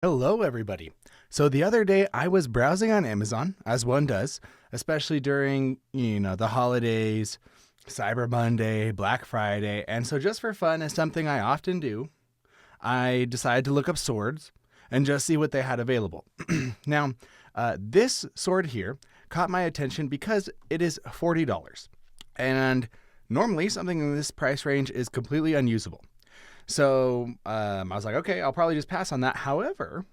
Hello, everybody. So the other day I was browsing on Amazon, as one does, especially during, the holidays, Cyber Monday, Black Friday. And so just for fun, as something I often do, I decided to look up swords and just see what they had available. Now, this sword here caught my attention because it is $40. And normally something in this price range is completely unusable. So I was like, okay, I'll probably just pass on that. However,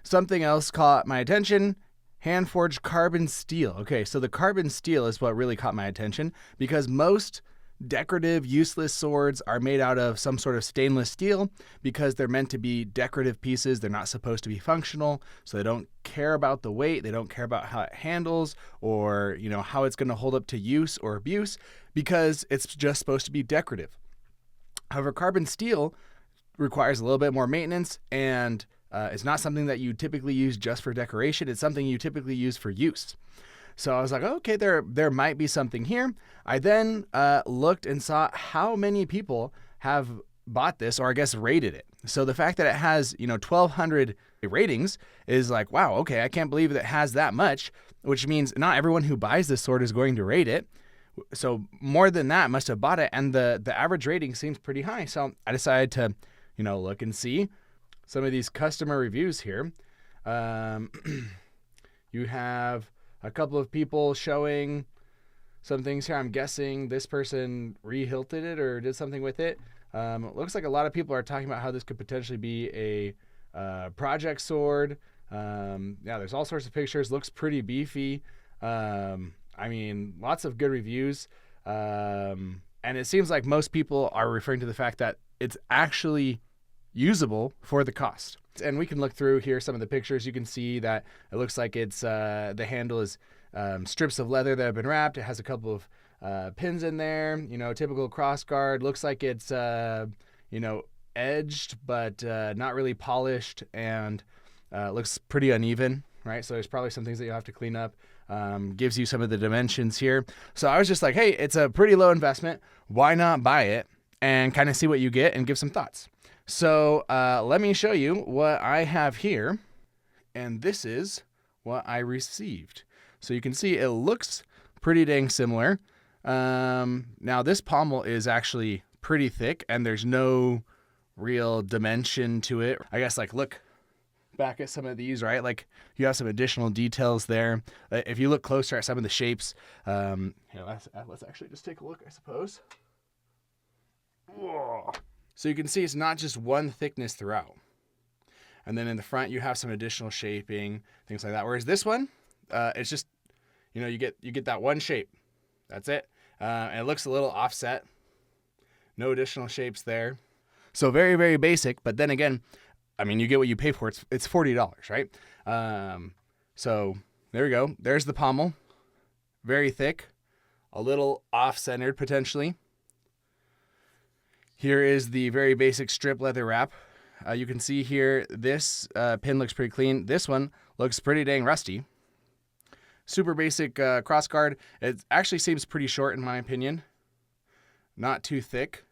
something else caught my attention. Hand forged carbon steel. Okay, so the carbon steel is what really caught my attention because most decorative, useless swords are made out of some sort of stainless steel because they're meant to be decorative pieces. They're not supposed to be functional, so they don't care about the weight. They don't care about how it handles or, how it's going to hold up to use or abuse because it's just supposed to be decorative. However, carbon steel requires a little bit more maintenance and it's not something that you typically use just for decoration. It's something you typically use for use. So I was like, okay, there might be something here. I then looked and saw how many people have bought this, or I guess rated it. So the fact that it has 1,200 ratings is like, wow, okay, I can't believe it has that much, which means not everyone who buys this sword is going to rate it. So more than that must have bought it, and the average rating seems pretty high. So I decided to, look and see some of these customer reviews here. You have a couple of people showing some things here. I'm guessing this person re-hilted it or did something with it. It looks like a lot of people are talking about how this could potentially be a project sword. There's all sorts of pictures. Looks pretty beefy. Lots of good reviews. And it seems like most people are referring to the fact that it's actually usable for the cost. And we can look through here some of the pictures. You can see that it looks like it's the handle is strips of leather that have been wrapped. It has a couple of pins in there. Typical cross guard. Looks like it's edged but not really polished, and looks pretty uneven. Right, so there's probably some things that you'll have to clean up. Gives you some of the dimensions here. So I was just like, hey, it's a pretty low investment. Why not buy it and kind of see what you get and give some thoughts? So let me show you what I have here. And this is what I received. So you can see it looks pretty dang similar. Now this pommel is actually pretty thick and there's no real dimension to it. I guess look back at some of these, right? Like you have some additional details there. If you look closer at some of the shapes, let's actually just take a look, I suppose. Whoa. So you can see it's not just one thickness throughout. And then in the front, you have some additional shaping, things like that. Whereas this one, it's just, you get that one shape. That's it. And it looks a little offset. No additional shapes there. So very, very basic. But then again, you get what you pay for. It's $40, right? So there we go. There's the pommel. Very thick. A little off-centered, potentially. Here is the very basic strip leather wrap. You can see here, this pin looks pretty clean. This one looks pretty dang rusty. Super basic cross guard. It actually seems pretty short in my opinion. Not too thick.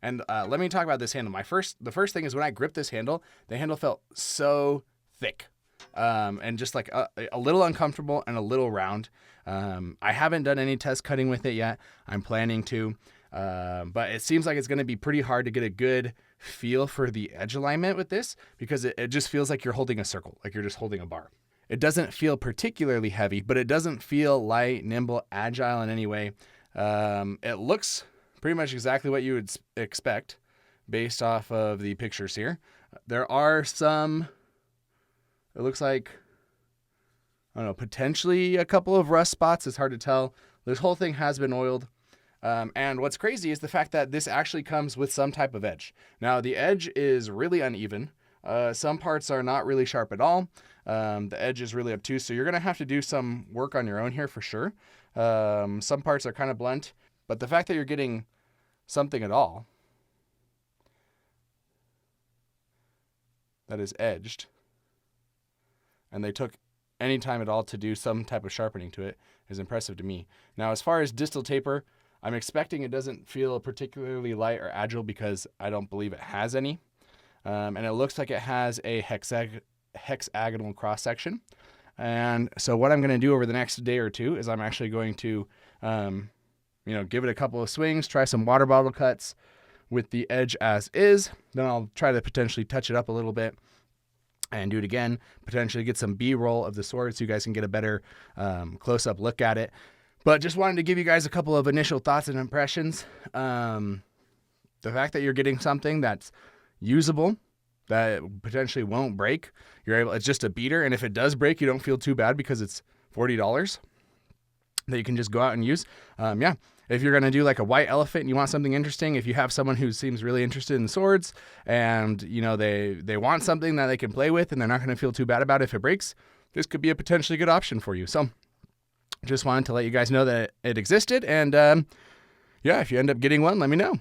And let me talk about this handle. The first thing is when I gripped this handle, the handle felt so thick and just like a little uncomfortable and a little round. I haven't done any test cutting with it yet. I'm planning to, but it seems like it's going to be pretty hard to get a good feel for the edge alignment with this because it just feels like you're holding a circle, like you're just holding a bar. It doesn't feel particularly heavy, but it doesn't feel light, nimble, agile in any way. It looks pretty much exactly what you would expect based off of the pictures here. There are some, it looks like, potentially a couple of rust spots. It's hard to tell. This whole thing has been oiled. And what's crazy is the fact that this actually comes with some type of edge. Now, the edge is really uneven. Some parts are not really sharp at all. The edge is really obtuse, so you're going to have to do some work on your own here for sure. Some parts are kind of blunt. But the fact that you're getting something at all that is edged, and they took any time at all to do some type of sharpening to it, is impressive to me. Now, as far as distal taper, I'm expecting it doesn't feel particularly light or agile because I don't believe it has any. and it looks like it has a hexagonal cross section. And so what I'm going to do over the next day or two is I'm actually going to, give it a couple of swings, try some water bottle cuts with the edge as is. Then I'll try to potentially touch it up a little bit and do it again, potentially get some B-roll of the sword so you guys can get a better close-up look at it. But just wanted to give you guys a couple of initial thoughts and impressions. The fact that you're getting something that's usable, that potentially won't break, it's just a beater, and if it does break, you don't feel too bad because it's $40 that you can just go out and use. If you're going to do like a white elephant and you want something interesting, if you have someone who seems really interested in swords and, they want something that they can play with and they're not going to feel too bad about it if it breaks, this could be a potentially good option for you. So just wanted to let you guys know that it existed. And, if you end up getting one, let me know.